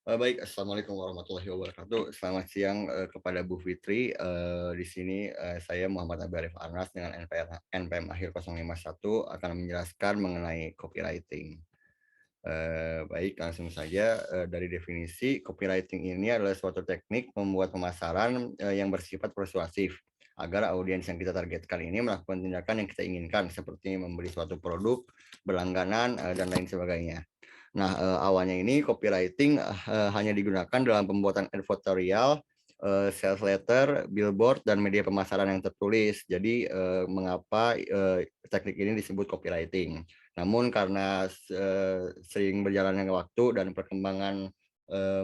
Baik, assalamualaikum warahmatullahi wabarakatuh. Selamat siang kepada Bu Fitri. Di sini saya Muhammad Abi Arif Anas dengan NPM akhir 051 akan menjelaskan mengenai copywriting. Baik, langsung saja dari definisi copywriting ini adalah suatu teknik membuat pemasaran yang bersifat persuasif agar audiens yang kita targetkan ini melakukan tindakan yang kita inginkan seperti membeli suatu produk, berlangganan, dan lain sebagainya. Nah, awalnya ini copywriting hanya digunakan dalam pembuatan editorial, sales letter, billboard, dan media pemasaran yang tertulis. Jadi, mengapa teknik ini disebut copywriting? Namun karena sering berjalannya waktu dan perkembangan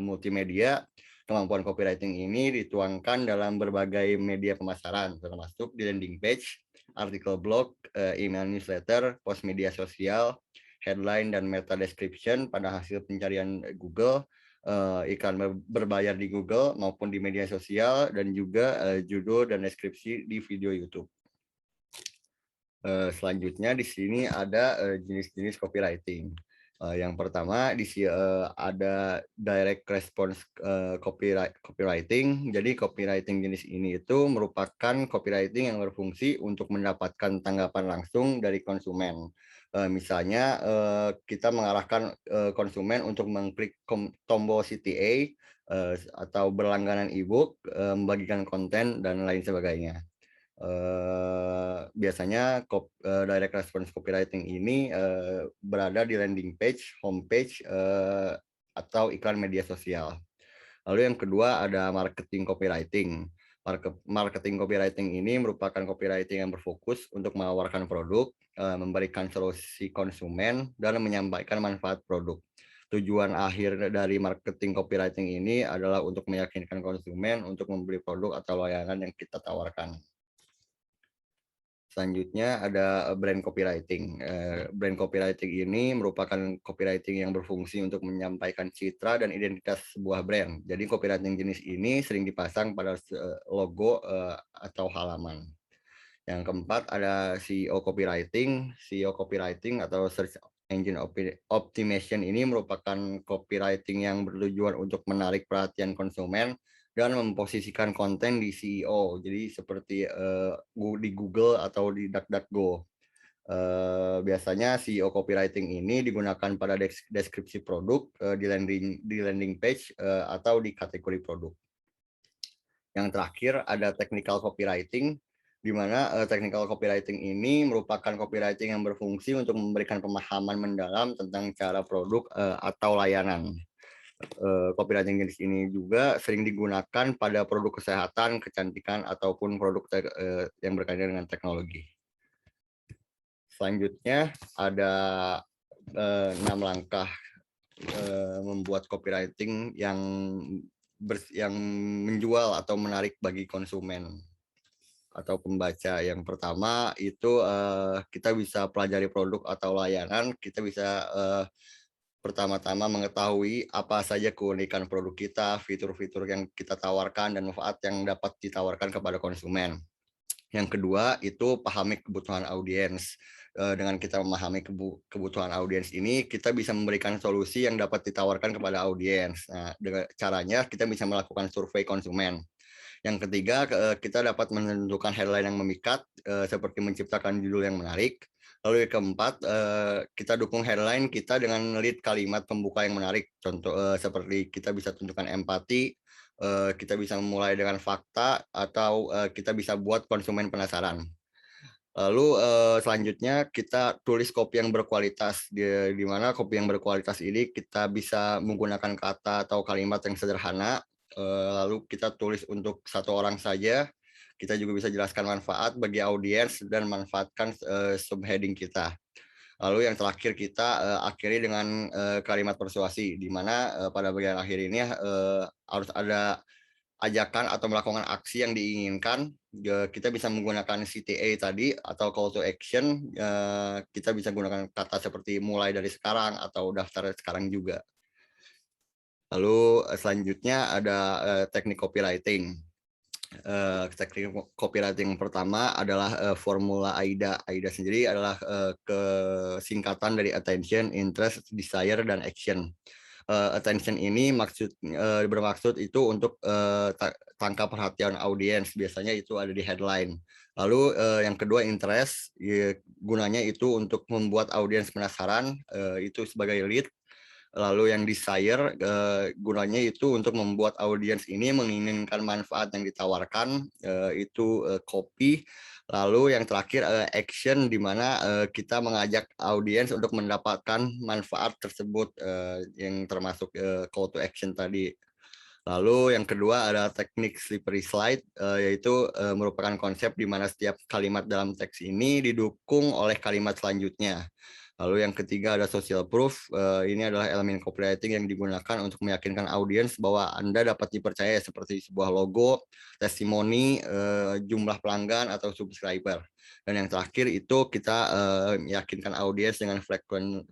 multimedia, kemampuan copywriting ini dituangkan dalam berbagai media pemasaran, termasuk di landing page, artikel blog, email newsletter, post media sosial, headline dan meta description pada hasil pencarian Google, iklan berbayar di Google maupun di media sosial, dan juga judul dan deskripsi di video YouTube. Selanjutnya di sini ada jenis-jenis copywriting. Yang pertama ada direct response copywriting. Jadi copywriting jenis ini itu merupakan copywriting yang berfungsi untuk mendapatkan tanggapan langsung dari konsumen. Misalnya kita mengarahkan konsumen untuk mengklik tombol CTA atau berlangganan ebook, membagikan konten dan lain sebagainya. Biasanya direct response copywriting ini berada di landing page, homepage, atau iklan media sosial. Lalu yang kedua ada marketing copywriting. Marketing copywriting ini merupakan copywriting yang berfokus untuk menawarkan produk, memberikan solusi konsumen, dan menyampaikan manfaat produk. Tujuan akhir dari marketing copywriting ini adalah untuk meyakinkan konsumen untuk membeli produk atau layanan yang kita tawarkan. Selanjutnya ada brand copywriting. Brand copywriting ini merupakan copywriting yang berfungsi untuk menyampaikan citra dan identitas sebuah brand. Jadi copywriting jenis ini sering dipasang pada logo atau halaman. Yang keempat ada SEO copywriting. SEO copywriting atau search engine optimization ini merupakan copywriting yang bertujuan untuk menarik perhatian konsumen dan memposisikan konten di SEO. Jadi seperti di Google atau di DuckDuckGo. Biasanya SEO copywriting ini digunakan pada deskripsi produk di landing page atau di kategori produk. Yang terakhir ada technical copywriting, di mana technical copywriting ini merupakan copywriting yang berfungsi untuk memberikan pemahaman mendalam tentang cara produk atau layanan. Copywriting jenis ini juga sering digunakan pada produk kesehatan, kecantikan, ataupun produk yang berkaitan dengan teknologi. Selanjutnya ada 6 langkah membuat copywriting yang menjual atau menarik bagi konsumen atau pembaca. Yang pertama itu kita bisa pelajari produk atau layanan, kita bisa pertama-tama mengetahui apa saja keunikan produk kita, fitur-fitur yang kita tawarkan, dan manfaat yang dapat ditawarkan kepada konsumen. Yang kedua itu pahami kebutuhan audiens. Dengan kita memahami kebutuhan audiens ini, kita bisa memberikan solusi yang dapat ditawarkan kepada audiens. Nah, dengan caranya kita bisa melakukan survei konsumen. Yang ketiga, kita dapat menentukan headline yang memikat, seperti menciptakan judul yang menarik. Lalu yang keempat, kita dukung headline kita dengan lead kalimat pembuka yang menarik. Contoh seperti kita bisa tunjukkan empati, kita bisa memulai dengan fakta, atau kita bisa buat konsumen penasaran. Lalu selanjutnya kita tulis copy yang berkualitas, di mana copy yang berkualitas ini kita bisa menggunakan kata atau kalimat yang sederhana, lalu kita tulis untuk satu orang saja. Kita juga bisa jelaskan manfaat bagi audiens dan manfaatkan subheading kita. Lalu yang terakhir kita akhiri dengan kalimat persuasi, di mana pada bagian akhir ini harus ada ajakan atau melakukan aksi yang diinginkan. Kita bisa menggunakan CTA tadi atau call to action. Kita bisa gunakan kata seperti mulai dari sekarang atau daftar sekarang juga. Lalu selanjutnya ada teknik copywriting. Teknik copywriting pertama adalah formula AIDA. AIDA sendiri adalah kesingkatan dari attention, interest, desire, dan action. Attention ini bermaksud itu untuk tangkap perhatian audiens. Biasanya itu ada di headline. Lalu yang kedua interest, gunanya itu untuk membuat audiens penasaran, itu sebagai lead. Lalu yang desire, gunanya itu untuk membuat audiens ini menginginkan manfaat yang ditawarkan, itu copy. Lalu yang terakhir action, di mana kita mengajak audiens untuk mendapatkan manfaat tersebut, yang termasuk call to action tadi. Lalu yang kedua ada teknik slippery slide, yaitu merupakan konsep di mana setiap kalimat dalam teks ini didukung oleh kalimat selanjutnya. Lalu yang ketiga ada social proof. Ini adalah elemen copywriting yang digunakan untuk meyakinkan audiens bahwa Anda dapat dipercaya seperti sebuah logo, testimoni, jumlah pelanggan atau subscriber. Dan yang terakhir itu kita meyakinkan audiens dengan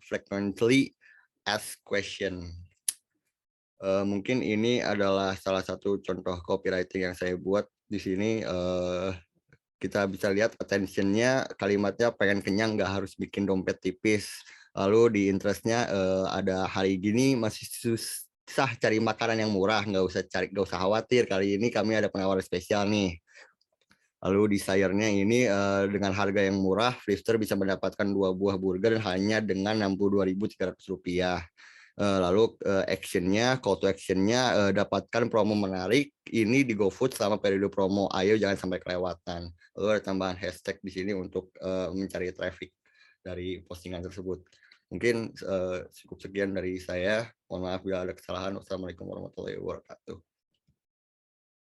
frequently asked question. Mungkin ini adalah salah satu contoh copywriting yang saya buat di sini. Kita bisa lihat attention-nya, kalimatnya pengen kenyang, nggak harus bikin dompet tipis. Lalu di interest-nya ada hari gini masih susah cari makanan yang murah, nggak usah khawatir, kali ini kami ada penawaran spesial nih. Lalu desire-nya ini dengan harga yang murah, Flipster bisa mendapatkan 2 buah burger hanya dengan Rp62.300. Lalu action-nya, call to action-nya, dapatkan promo menarik ini di GoFood selama periode promo. Ayo jangan sampai kelewatan. Lalu ada tambahan hashtag di sini untuk mencari traffic dari postingan tersebut. Mungkin cukup sekian dari saya. Mohon maaf bila ada kesalahan. Wassalamualaikum warahmatullahi wabarakatuh.